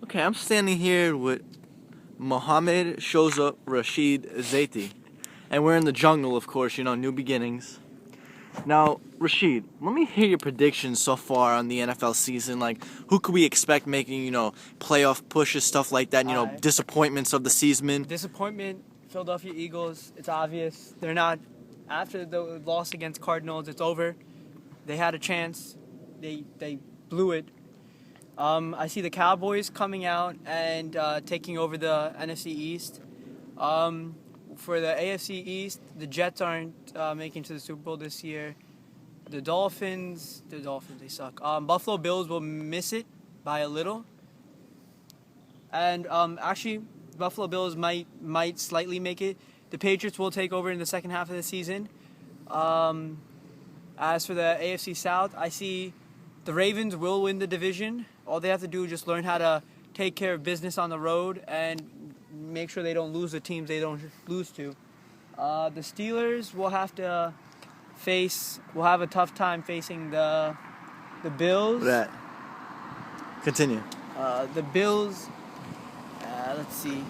Okay, I'm standing here with Mohammed Shoza Rasheed Zaidi. And we're in the jungle, of course, new beginnings. Now, Rasheed, let me hear your predictions so far on the NFL season. Like, who could we expect making, playoff pushes, stuff like that, disappointments of the season? Disappointment, Philadelphia Eagles, it's obvious. They're not, after the loss against Cardinals, it's over. They had a chance. They blew it. I see the Cowboys coming out and taking over the NFC East. For the AFC East, the Jets aren't making it to the Super Bowl this year. The Dolphins, they suck. Buffalo Bills will miss it by a little. And actually, Buffalo Bills might slightly make it. The Patriots will take over in the second half of the season. As for the AFC South, I see the Ravens will win the division. All they have to do is just learn how to take care of business on the road and make sure they don't lose the teams they don't lose to. The Steelers will have a tough time facing the Bills. That. Continue. The Bills, let's see,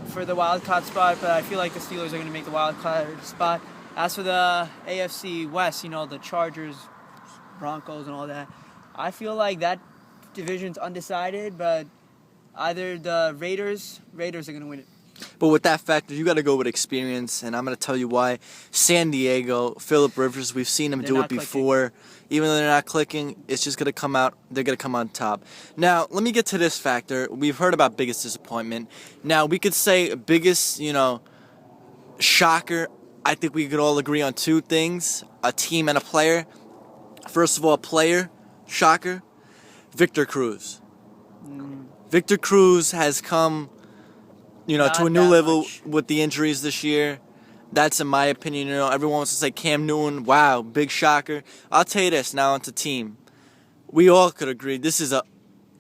for the wild card spot, but I feel like the Steelers are going to make the wild card spot. As for the AFC West, the Chargers, Broncos, and all that, I feel like that division's undecided, but either the Raiders are going to win it. But with that factor, you got to go with experience, and I'm going to tell you why. San Diego, Phillip Rivers, we've seen him do it before. Even though they're not clicking, it's just going to come out. They're going to come on top. Now, let me get to this factor. We've heard about biggest disappointment. Now, we could say biggest, shocker. I think we could all agree on two things, a team and a player. First of all, player, shocker, Victor Cruz. Victor Cruz has come, to a new level with the injuries this year. That's in my opinion. Everyone wants to say Cam Newton, wow, big shocker. I'll tell you this, now onto team. We all could agree this is a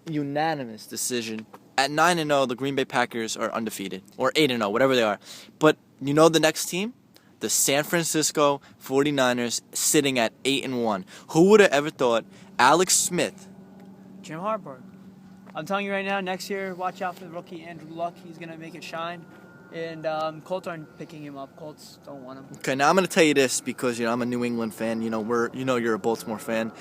unanimous decision. At 9-0, the Green Bay Packers are undefeated, or 8-0, whatever they are. But the next team? The San Francisco 49ers sitting at 8-1. Who would have ever thought Alex Smith? Jim Harbaugh. I'm telling you right now, next year, watch out for the rookie Andrew Luck. He's going to make it shine. And Colts aren't picking him up. Colts don't want him. Okay, now I'm going to tell you this because, I'm a New England fan. You're a Baltimore fan.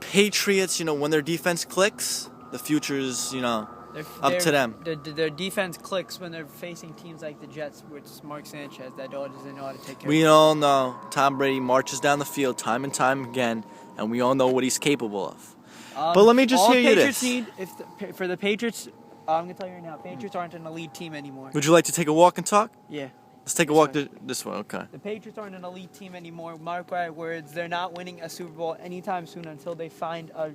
Patriots, when their defense clicks, the future's, up to them. Their defense clicks when they're facing teams like the Jets, which is Mark Sanchez, that doesn't know how to take care of. We all know Tom Brady marches down the field time and time again, and we all know what he's capable of. But let me just hear you this. For the Patriots, I'm going to tell you right now, Patriots aren't an elite team anymore. Would you like to take a walk and talk? Yeah. Let's take a walk this way, okay. The Patriots aren't an elite team anymore. Mark my words, they're not winning a Super Bowl anytime soon until they find a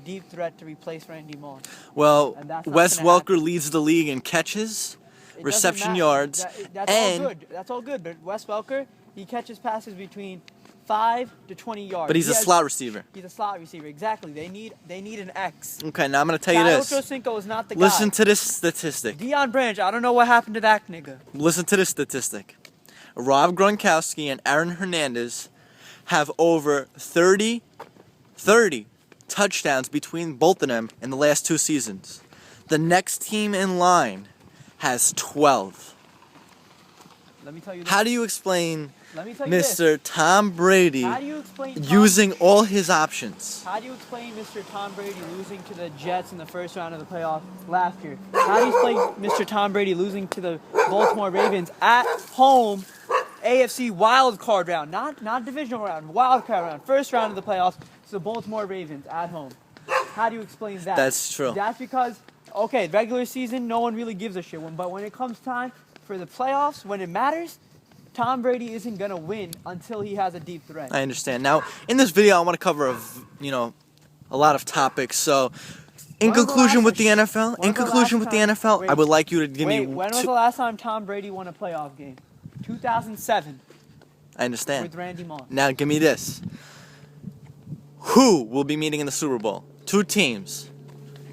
deep threat to replace Randy Moss. Well, Wes Welker leads the league in catches, reception yards, That's all good, but Wes Welker, he catches passes between 5 to 20 yards. But he's a slot receiver. He's a slot receiver, exactly. They need an X. Okay, now I'm going to tell you this. Ochocinco is not the guy. Listen to this statistic. Deion Branch, I don't know what happened to that nigga. Listen to this statistic. Rob Gronkowski and Aaron Hernandez have over 30 touchdowns between both of them in the last 2 seasons. The next team in line has 12. Let me tell you this. How do you explain Mr. Tom Brady using all his options? How do you explain Mr. Tom Brady losing to the Jets in the first round of the playoffs last year? How do you explain Mr. Tom Brady losing to the Baltimore Ravens at home, AFC wild card round, not divisional round, wild card round, first round of the playoffs, to the Baltimore Ravens at home? How do you explain that? That's true. That's because, regular season, no one really gives a shit. But when it comes time for the playoffs, when it matters, Tom Brady isn't going to win until he has a deep threat. I understand. Now, in this video, I want to cover a lot of topics. So, in conclusion with the NFL, I would like you to give me... When was the last time Tom Brady won a playoff game? 2007. I understand. With Randy Moss. Now, give me this. Who will be meeting in the Super Bowl? 2 teams.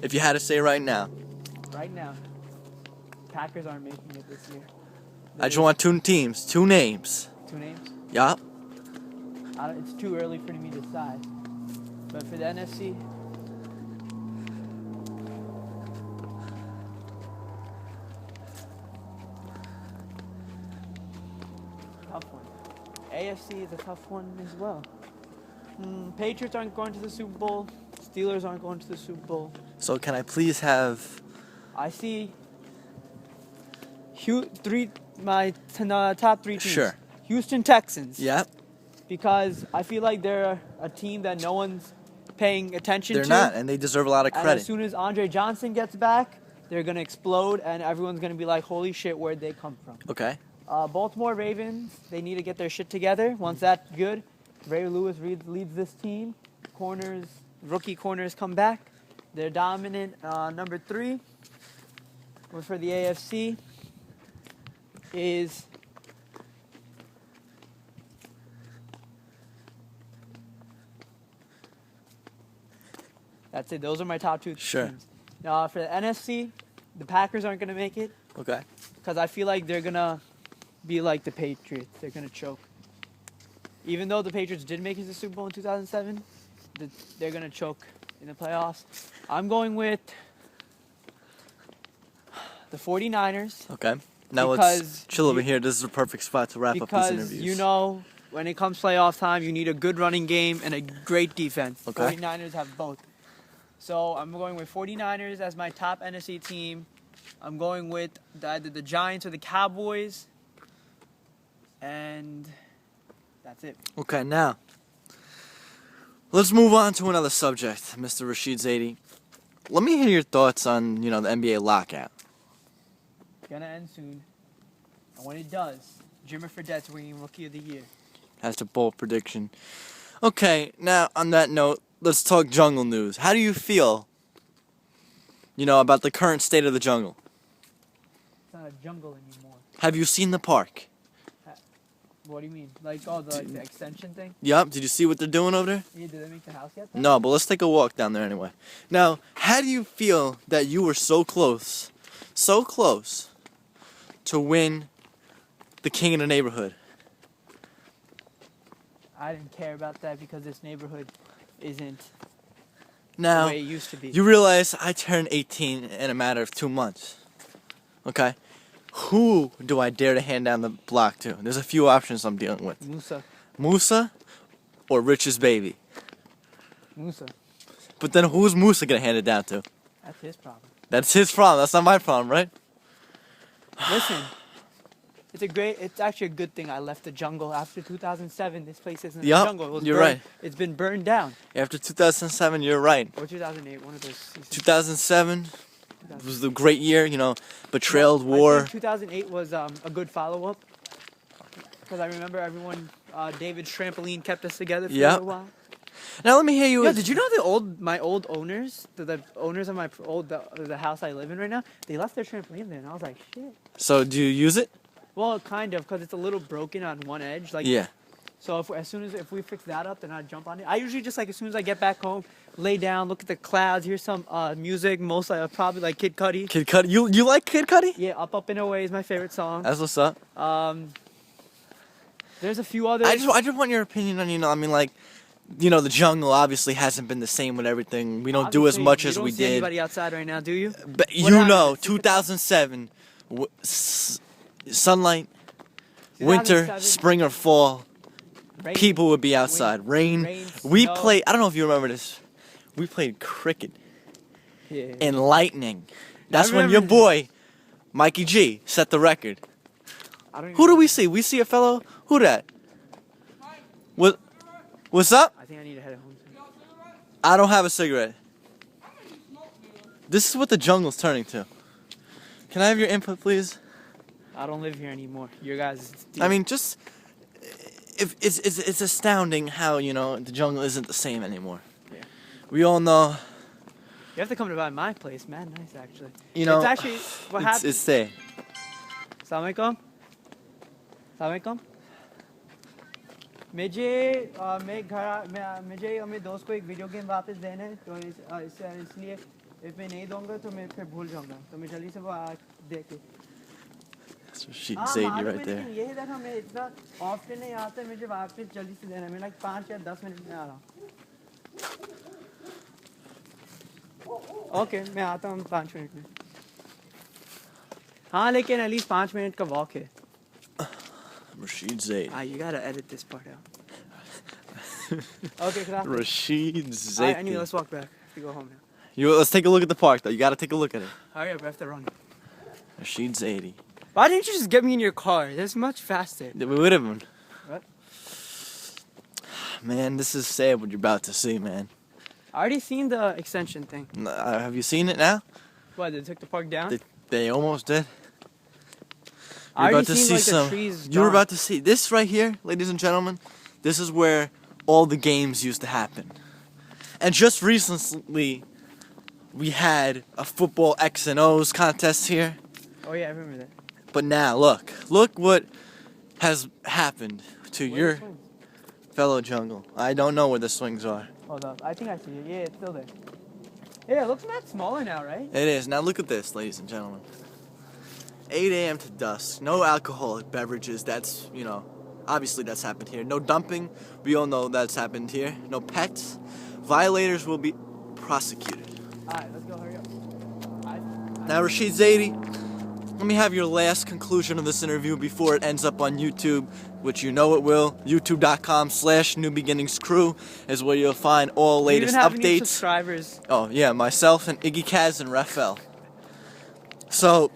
If you had to say right now. Right now. Packers aren't making it this year. I just want 2 teams, 2 names. 2 names? Yup. It's too early for me to decide. But for the NFC, AFC is a tough one as well. Patriots aren't going to the Super Bowl. Steelers aren't going to the Super Bowl. So can I please have... I see my top three teams. Sure. Houston Texans. Yep. Because I feel like they're a team that no one's paying attention to. They're not, and they deserve a lot of And credit. as soon as Andre Johnson gets back, they're going to explode, and everyone's going to be like, holy shit, where'd they come from? Okay. Baltimore Ravens, they need to get their shit together. Once that's good, Ray Lewis leads this team. Rookie corners come back. They're dominant. Number 3 for the AFC is that's it. Those are my top 2 Sure. teams. For the NFC, the Packers aren't going to make it Okay. because I feel like they're going to be like the Patriots. They're going to choke. Even though the Patriots did make it to the Super Bowl in 2007, they're going to choke in the playoffs. I'm going with the 49ers. Okay. Now let's chill over here. This is a perfect spot to wrap up these interviews. Because, when it comes playoff time, you need a good running game and a great defense. Okay. 49ers have both. So I'm going with 49ers as my top NFC team. I'm going with either the Giants or the Cowboys. And that's it. Okay, now, let's move on to another subject, Mr. Rasheed Zaidi. Let me hear your thoughts on, the NBA lockout. Gonna end soon. And when it does, Jimmy Fredette's winning Rookie of the Year. That's a bold prediction. Okay, now, on that note, let's talk jungle news. How do you feel, about the current state of the jungle? It's not a jungle anymore. Have you seen the park? What do you mean? The extension thing? Yup, did you see what they're doing over there? Yeah, did they make the house yet? No, but let's take a walk down there anyway. Now, how do you feel that you were so close to win the king of the neighborhood? I didn't care about that because this neighborhood isn't Now, the way it used to be. you realize I turned 18 in a matter of 2 months. Okay? Who do I dare to hand down the block to? There's a few options I'm dealing with. Musa or Rich's baby? Musa. But then who's Musa going to hand it down to? That's his problem. That's his problem. That's not my problem, right? Listen, it's actually a good thing I left the jungle after 2007. This place isn't a jungle. You're right. It's been burned down. After 2007, you're right. Or 2008, one of those seasons. 2007 was the great year, betrayal, war. I think 2008 was a good follow-up. Because I remember everyone, David's trampoline kept us together for a little while. Now let me hear you. Yo, did you know my old owners, the owners of my the house I live in right now, they left their trampoline there, and I was like, shit. So do you use it? Well, kind of, because it's a little broken on one edge. Yeah. So if we fix that up, then I jump on it. I usually just as soon as I get back home, lay down, look at the clouds, hear some music. Mostly probably like Kid Cudi. Kid Cudi. You like Kid Cudi? Yeah, Up and Away is my favorite song. That's what's up. There's a few others. I just want your opinion on the jungle obviously hasn't been the same with everything. We don't do as much as we You don't see did. anybody outside right now, do you? But 2007, sunlight, winter, 2007. spring or fall, Rain, people would be outside. Rain. We snow. played. I don't know if you remember this. We played cricket Yeah. and lightning. That's when remember your that. boy, Mikey G, set the record. Who do we see? We see a fellow. Who that? What's up? I think I need to head home. I don't have a cigarette. This is what the jungle's turning to. Can I have your input, please? I don't live here anymore. Your guys. I mean, just if it's astounding how the jungle isn't the same anymore. Yeah. We all know. You have to come to my place, man. Nice, actually. It's actually what happened. It's there. Assalamu alaikum. Assalamu alaikum. मुझे अपने दोस्त को एक video game वापस देना है तो इसलिए मैं नहीं दूंगा तो मैं फिर भूल जाऊंगा तो मैं जल्दी से वो दे के That's Rasheed Zaidi right there. यही देखा मैं इतना ऑफ्टन नहीं आता मुझे वापस जल्दी से देना है मैं 5 या 10 मिनट में आ रहा हूँ ओके मैं आता हूँ 5 मिनट में हाँ लेकिन एटलीस्ट 5 मिनट का वॉक है Rasheed Zaidi. You gotta edit this part out. Okay, Rasheed Zaidi. Alright, anyway, let's walk back. I have to go home now. Let's take a look at the park, though. You gotta take a look at it. Hurry up, I have to run. Rasheed Zaidi. Why didn't you just get me in your car? That's much faster. We would have been. What? Man, this is sad what you're about to see, man. I already seen the extension thing. Have you seen it now? What, they took the park down? They almost did. I already seen, the trees You're about to see this right here, ladies and gentlemen. This is where all the games used to happen. And just recently, we had a football X and O's contest here. Oh yeah, I remember that. But now, look what has happened to your fellow jungle. I don't know where the swings are. Hold up, I think I see it. Yeah, it's still there. Yeah, it looks a lot smaller now, right? It is. Now look at this, ladies and gentlemen. 8 a.m. to dusk. No alcoholic beverages. That's, obviously that's happened here. No dumping. We all know that's happened here. No pets. Violators will be prosecuted. Alright, let's go. Hurry up. Now, Rasheed Zaidi, let me have your last conclusion of this interview before it ends up on YouTube, which you know it will. YouTube.com/NewBeginningsCrew is where you'll find all latest updates. New subscribers. Oh, yeah, myself and Iggy Kaz and Raphael. So,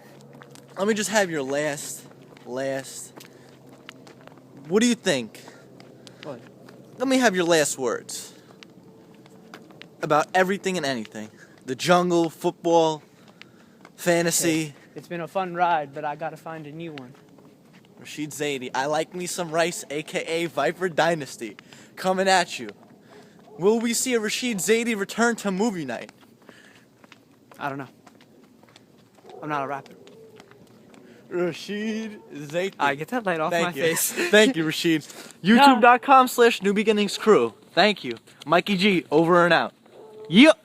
let me just have your last. What do you think? What? Let me have your last words about everything and anything. The jungle, football, fantasy. Okay. It's been a fun ride, but I gotta find a new one. Rasheed Zaidi, I like me some rice, aka Viper Dynasty, coming at you. Will we see a Rasheed Zaidi return to movie night? I don't know. I'm not a rapper. Rasheed Zaidi. Alright, get that light off my face. Thank you, Rasheed. YouTube.com/NewBeginningsCrew. Thank you. Mikey G, over and out. Yep.